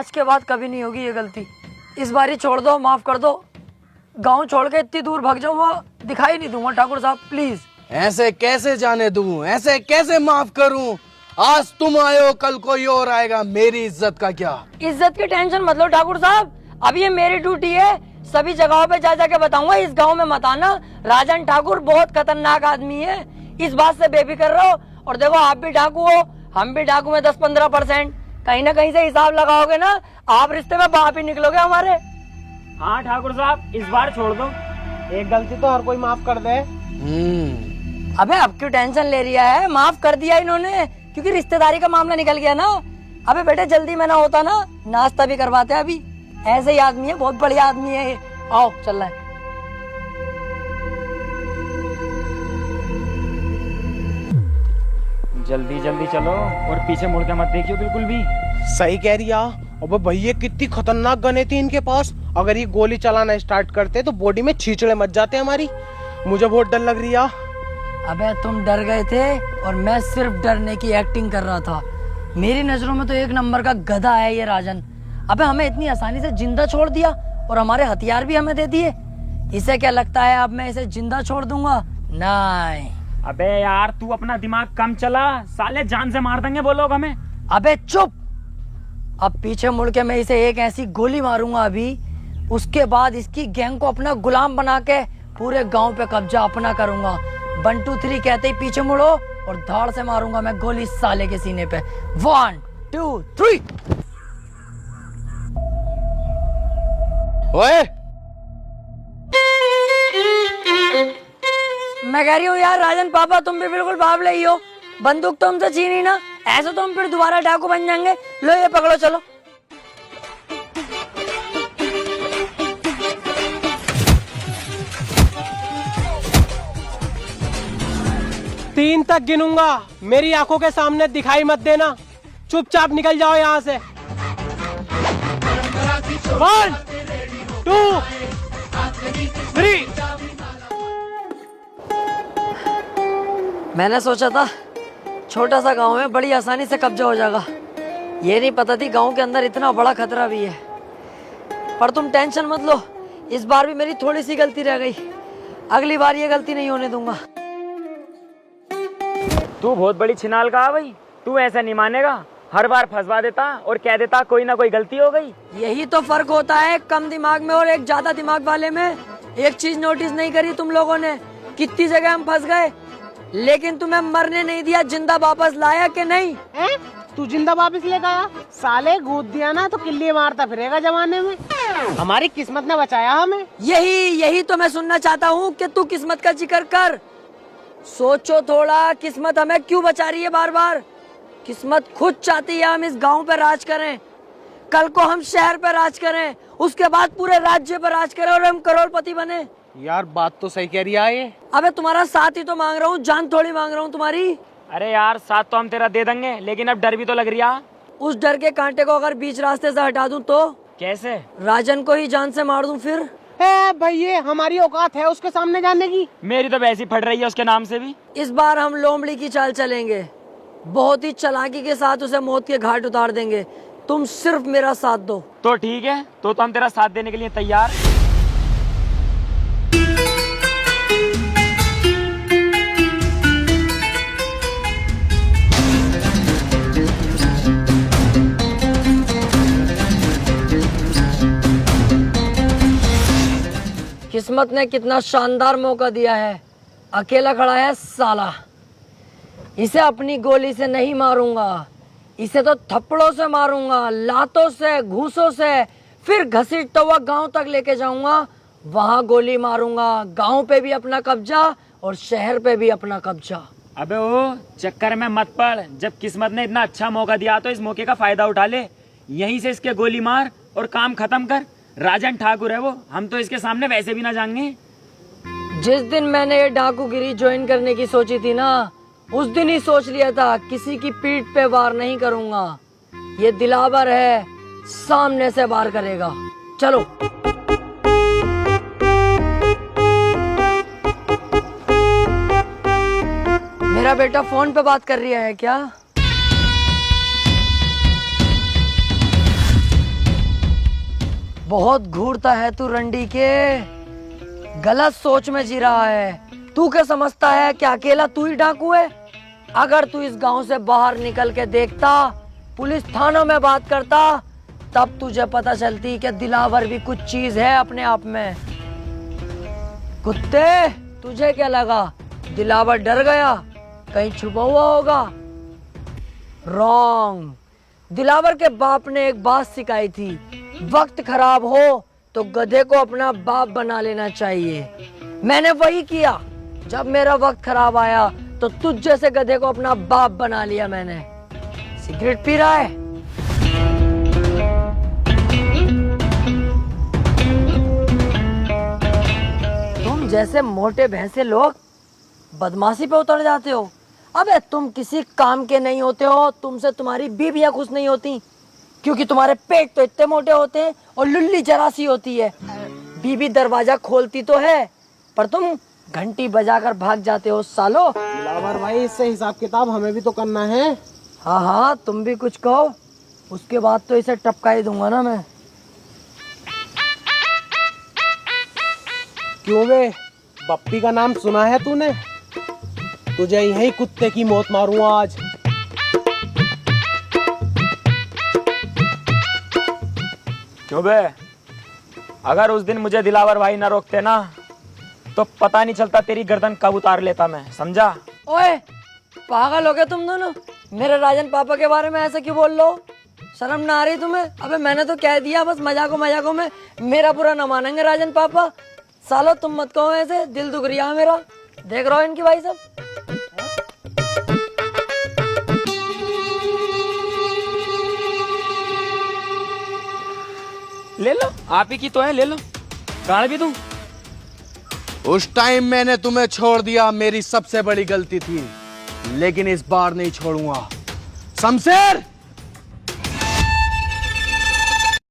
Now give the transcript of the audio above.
आज के बाद कभी नहीं होगी ये गलती। इस बार ही छोड़ दो, माफ कर दो। गांव छोड़ के इतनी दूर भाग जाऊंगा, दिखाई नहीं दूंगा ठाकुर साहब, प्लीज। ऐसे कैसे जाने दूं, ऐसे कैसे माफ करूं? आज तुम आए हो, कल कोई और आएगा, मेरी इज्जत का क्या? इज्जत की टेंशन मत लो ठाकुर साहब, अब ये मेरी ड्यूटी है। सभी जगहों पे जा जाके बताऊंगा, इस गांव में मत आना, राजन ठाकुर बहुत खतरनाक आदमी है। इस बात से बेफिक्र रहो। और देखो, आप भी डाकू हो, हम भी डाकू में 10-15%। कहीं ना कहीं से हिसाब लगाओगे ना, आप रिश्ते में बाप ही निकलोगे हमारे। हाँ ठाकुर साहब, इस बार छोड़ दो, एक गलती तो हर कोई माफ कर दे। अबे अब क्यों टेंशन ले रिया है? माफ कर दिया इन्होंने, क्योंकि रिश्तेदारी का मामला निकल गया ना। अबे बेटे, जल्दी में ना होता ना, नाश्ता भी करवाते अभी। ऐसे ही आदमी है, बहुत बढ़िया आदमी है ये। आओ, चल रहा है। जल्दी जल्दी चलो और पीछे मुड़ के मत देखियो बिल्कुल भी। सही कह रही है। अबे भैया, कितनी खतरनाक गने थी इनके पास। अगर ये गोली चलाना स्टार्ट करते तो बॉडी में छींचड़े मच जाते हमारी। मुझे बहुत डर लग रही है। अबे तुम डर गए थे और मैं सिर्फ डरने की एक्टिंग कर रहा था। मेरी नजरों में तो एक नंबर का गधा है ये राजन। अबे हमें इतनी आसानी से जिंदा छोड़ दिया और हमारे हथियार भी हमें दे दिए। इसे क्या लगता है अब मैं इसे जिंदा छोड़ दूंगा? नहीं। अबे यार, तू अपना दिमाग कम चला, साले जान से मार देंगे वो लोग हमें। अबे चुप। अब पीछे मुड़ के मैं इसे एक ऐसी गोली मारूंगा अभी, उसके बाद इसकी गैंग को अपना गुलाम बना के पूरे गांव पे कब्जा अपना करूंगा। 1 2 3 कहते ही पीछे मुड़ो और धाड़ से मारूंगा मैं गोली साले के सीने पे। 1 2 3। ओए, मैं कह रही हूँ यार राजन पापा, तुम भी बिल्कुल बावले ही हो। बंदूक तो हमसे छीनी ना, ऐसे तो हम फिर दोबारा डाकू बन जाएंगे। लो ये पकड़ो, चलो। तीन तक गिनूंगा, मेरी आंखों के सामने दिखाई मत देना। चुपचाप निकल जाओ यहाँ से। 1 2 3। मैंने सोचा था छोटा सा गांव में बड़ी आसानी से कब्जा हो जाएगा। ये नहीं पता थी गांव के अंदर इतना बड़ा खतरा भी है। पर तुम टेंशन मत लो, इस बार भी मेरी थोड़ी सी गलती रह गई। अगली बार ये गलती नहीं होने दूंगा। तू बहुत बड़ी छिनाल का है भाई, तू ऐसा नहीं मानेगा। हर बार फंसवा देता और कह देता कोई ना कोई गलती हो गई। यही तो फर्क होता है कम दिमाग में और एक ज्यादा दिमाग वाले में। एक चीज नोटिस नहीं करी तुम लोगों ने, कितनी जगह हम फंस गए, लेकिन तुम्हें मरने नहीं दिया। जिंदा वापस लाया कि नहीं? तू जिंदा वापस लेगा आया? साले गोद दिया ना तो किल्ली मारता फिरेगा जमाने में। हमारी किस्मत ने बचाया हमें। यही तो मैं सुनना चाहता हूँ कि तू किस्मत का जिक्र कर। सोचो थोड़ा, किस्मत हमें क्यों बचा रही है बार बार? किस्मत खुद चाहती है हम इस गांव पे राज करें, कल को हम शहर पे राज करें, उसके बाद पूरे राज्य पे राज करें और हम करोड़पति बने। यार बात तो सही कह रही है ये। अबे तुम्हारा साथ ही तो मांग रहा हूँ, जान थोड़ी मांग रहा हूँ तुम्हारी। अरे यार, साथ तो हम तेरा दे देंगे, लेकिन अब डर भी तो लग रही है। उस डर के कांटे को अगर बीच रास्ते से हटा दूं तो? कैसे? राजन को ही जान से मार दूं फिर? भैया, हमारी औकात है उसके सामने जाने की। मेरी तो वैसी फट रही है उसके नाम से भी। इस बार हम लोमड़ी की चाल चलेंगे, बहुत ही चालाकी के साथ उसे मौत के घाट उतार देंगे। तुम सिर्फ मेरा साथ दो। तो ठीक है, तो हम तेरा साथ देने के लिए तैयार। किस्मत ने कितना शानदार मौका दिया है। अकेला खड़ा है साला, इसे अपनी गोली से नहीं मारूंगा, इसे तो थप्पड़ों से मारूंगा, लातों से, घूसों से, फिर घसीटता हुआ गांव तक लेके जाऊंगा, वहां गोली मारूंगा। गांव पे भी अपना कब्जा और शहर पे भी अपना कब्जा। अबे ओ चक्कर में मत पड़, जब किस्मत ने इतना अच्छा मौका दिया तो इस मौके का फायदा उठा ले। यहीं से इसके गोली मार और काम खत्म कर। राजन ठाकुर है वो, हम तो इसके सामने वैसे भी ना जाएंगे। जिस दिन मैंने ये डाकूगिरी ज्वाइन करने की सोची थी ना, उस दिन ही सोच लिया था किसी की पीठ पे वार नहीं करूंगा। ये दिलावर है, सामने से वार करेगा। चलो। मेरा बेटा फोन पे बात कर रहा है क्या? बहुत घूरता है तू रंडी के, गलत सोच में जी रहा है। तू क्या समझता है कि अकेला तू ही डाकू है? अगर तू इस गांव से बाहर निकल के देखता, पुलिस थानों में बात करता, तब तुझे पता चलती कि दिलावर भी कुछ चीज है अपने आप में। कुत्ते, तुझे क्या लगा दिलावर डर गया, कहीं छुपा हुआ होगा? रॉन्ग। दिलावर के बाप ने एक बात सिखाई थी, वक्त खराब हो तो गधे को अपना बाप बना लेना चाहिए। मैंने वही किया। जब मेरा वक्त खराब आया तो तुझ जैसे गधे को अपना बाप बना लिया मैंने। सिगरेट पी रहा है? तुम जैसे मोटे भैंसे लोग बदमाशी पे उतर जाते हो। अबे तुम किसी काम के नहीं होते हो, तुमसे तुम्हारी बीवियां खुश नहीं होती, क्योंकि तुम्हारे पेट तो इतने मोटे होते हैं और लुल्ली जरा सी होती है। बीवी दरवाजा खोलती तो है, पर तुम घंटी बजाकर भाग जाते हो सालो। दिलावर भाई, इससे हिसाब किताब हमें भी तो करना है। हाँ हाँ, तुम भी कुछ कहो, उसके बाद तो इसे टपका ही दूंगा ना मैं। क्यों बे, बप्पी का नाम सुना है तूने? तुझे यही कुत्ते की मौत मारूंगा आज। क्यों बे, अगर उस दिन मुझे दिलावर भाई ना रोकते ना, तो पता नहीं चलता तेरी गर्दन कब उतार लेता मैं, समझा? ओए पागल हो गए तुम दोनों, मेरे राजन पापा के बारे में ऐसे क्यों बोल लो? शर्म ना आ रही तुम्हें? अबे मैंने तो कह दिया, बस मजाकों में मेरा बुरा न मानेंगे राजन पापा। सालो तुम मत कहो ऐसे, दिल दुख रिया मेरा। देख रहा हो इनकी भाई सब। ले लो, आप ही की तो है, ले लो। गाड़ भी दूं? उस टाइम मैंने तुम्हें छोड़ दिया, मेरी सबसे बड़ी गलती थी, लेकिन इस बार नहीं छोड़ूंगा। शमशेर,